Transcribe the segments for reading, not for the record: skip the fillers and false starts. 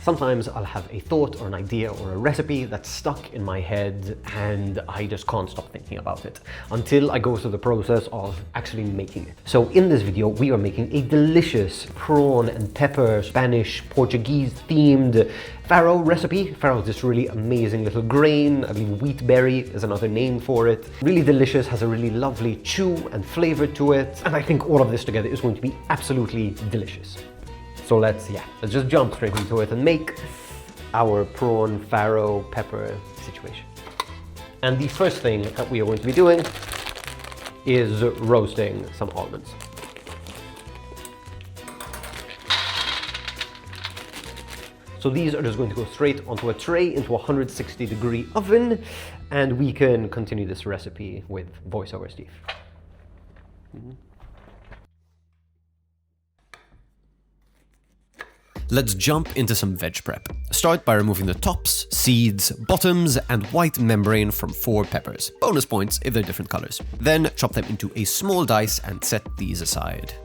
Sometimes I'll have a thought or an idea or a recipe that's stuck in my head and I just can't stop thinking about it until I go through the process of actually making it. So in this video, we are making a delicious prawn and pepper, Spanish, Portuguese themed farro recipe. Farro is this really amazing little grain. I believe wheat berry is another name for it. Really delicious, has a really lovely chew and flavor to it. And I think all of this together is going to be absolutely delicious. So let's just jump straight into it and make our prawn farro pepper situation. And the first thing that we are going to be doing is roasting some almonds. So these are just going to go straight onto a tray into a 160-degree oven, and we can continue this recipe with voiceover Steve. Let's jump into some veg prep. Start by removing the tops, seeds, bottoms, and white membrane from 4 peppers. Bonus points if they're different colors. Then chop them into a small dice and set these aside.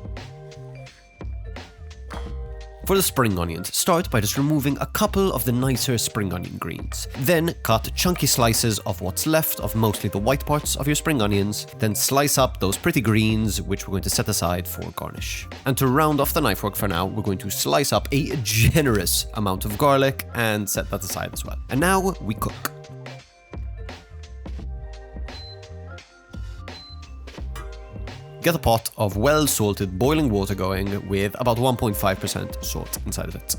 For the spring onions, start by just removing a couple of the nicer spring onion greens. Then cut chunky slices of what's left of mostly the white parts of your spring onions. Then slice up those pretty greens, which we're going to set aside for garnish. And to round off the knife work for now, we're going to slice up a generous amount of garlic and set that aside as well. And now we cook. Get a pot of well-salted boiling water going with about 1.5% salt inside of it.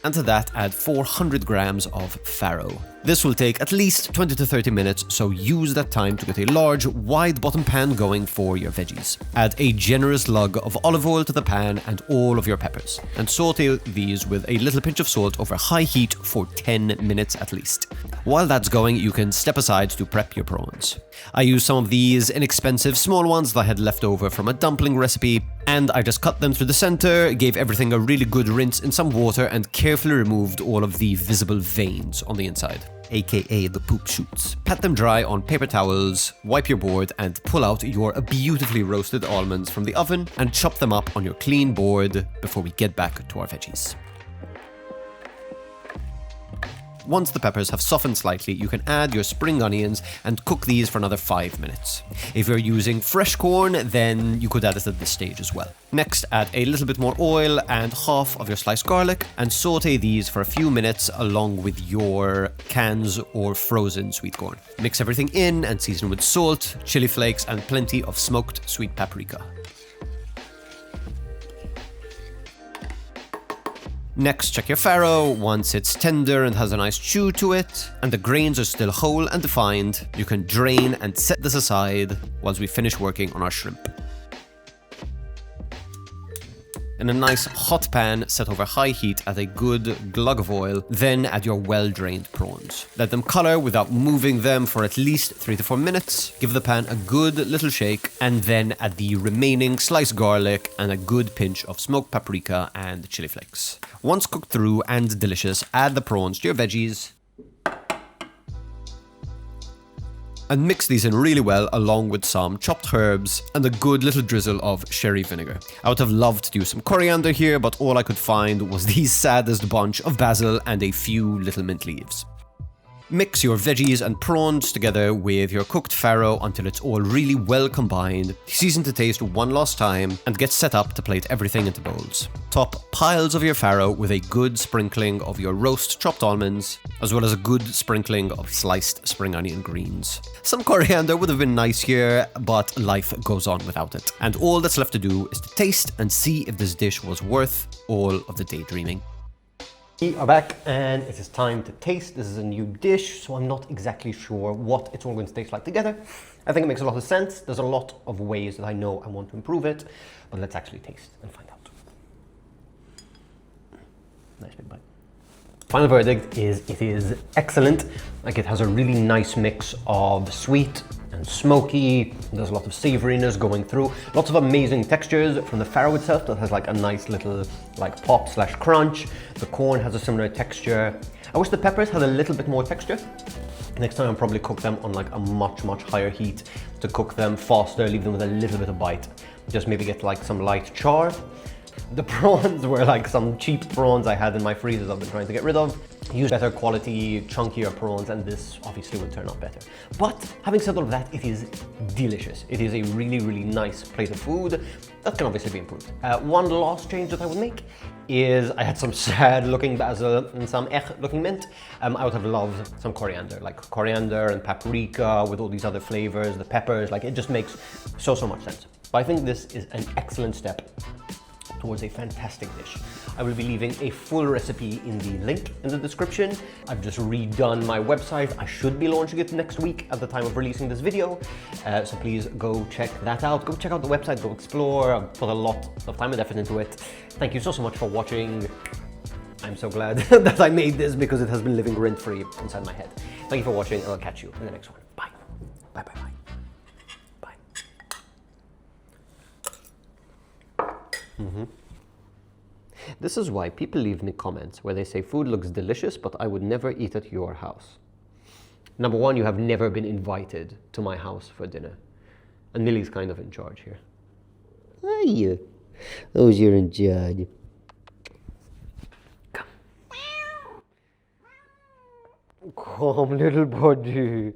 And to that, add 400 grams of farro. This will take at least 20 to 30 minutes, so use that time to get a large, wide bottom pan going for your veggies. Add a generous lug of olive oil to the pan and all of your peppers, and saute these with a little pinch of salt over high heat for 10 minutes at least. While that's going, you can step aside to prep your prawns. I used some of these inexpensive small ones that I had left over from a dumpling recipe, and I just cut them through the center, gave everything a really good rinse in some water, and carefully removed all of the visible veins on the inside, aka the poop shoots. Pat them dry on paper towels, wipe your board, and pull out your beautifully roasted almonds from the oven and chop them up on your clean board before we get back to our veggies. Once the peppers have softened slightly, you can add your spring onions and cook these for another 5 minutes. If you're using fresh corn, then you could add it at this stage as well. Next, add a little bit more oil and half of your sliced garlic and saute these for a few minutes along with your cans or frozen sweet corn. Mix everything in and season with salt, chili flakes, and plenty of smoked sweet paprika. Next, check your farro. Once it's tender and has a nice chew to it, and the grains are still whole and defined, you can drain and set this aside whilst we finish working on our shrimp. In a nice hot pan, set over high heat, add a good glug of oil, then add your well-drained prawns. Let them color without moving them for at least 3 to 4 minutes. Give the pan a good little shake, and then add the remaining sliced garlic and a good pinch of smoked paprika and chili flakes. Once cooked through and delicious, add the prawns to your veggies, and mix these in really well along with some chopped herbs and a good little drizzle of sherry vinegar. I would have loved to use some coriander here, but all I could find was the saddest bunch of basil and a few little mint leaves. Mix your veggies and prawns together with your cooked farro until it's all really well combined. Season to taste one last time and get set up to plate everything into bowls. Top piles of your farro with a good sprinkling of your roast chopped almonds, as well as a good sprinkling of sliced spring onion greens. Some coriander would have been nice here, but life goes on without it. And all that's left to do is to taste and see if this dish was worth all of the daydreaming. We are back and it is time to taste. This is a new dish, so I'm not exactly sure what it's all going to taste like together. I think it makes a lot of sense. There's a lot of ways that I know I want to improve it, but let's actually taste and find out. Nice big bite. Final verdict is it is excellent. Like, it has a really nice mix of sweet and smoky. There's a lot of savoriness going through. Lots of amazing textures from the farro itself that has like a nice little like pop slash crunch. The corn has a similar texture. I wish the peppers had a little bit more texture. Next time I'll probably cook them on like a much higher heat to cook them faster, leave them with a little bit of bite. Just maybe get like some light char The prawns were like some cheap prawns I had in my freezers I've been trying to get rid of. Use better quality, chunkier prawns, and this obviously will turn out better. But having said all of that, it is delicious. It is a really, really nice plate of food that can obviously be improved. One last change that I would make is I had some sad looking basil and some looking mint. I would have loved some coriander, like coriander and paprika with all these other flavors, the peppers, like it just makes so much sense. But I think this is an excellent step towards a fantastic dish. I will be leaving a full recipe in the link in the description. I've just redone my website. I should be launching it next week at the time of releasing this video. So please go check that out. Go check out the website, go explore. I've put a lot of time and effort into it. Thank you so much for watching. I'm so glad that I made this because it has been living rent-free inside my head. Thank you for watching, and I'll catch you in the next one. Bye. Bye, bye, bye. Bye. This is why people leave me comments where they say food looks delicious, but I would never eat at your house. Number one, you have never been invited to my house for dinner. And Millie's kind of in charge here. Are you? Oh, you're in charge. Come. Come, little buddy.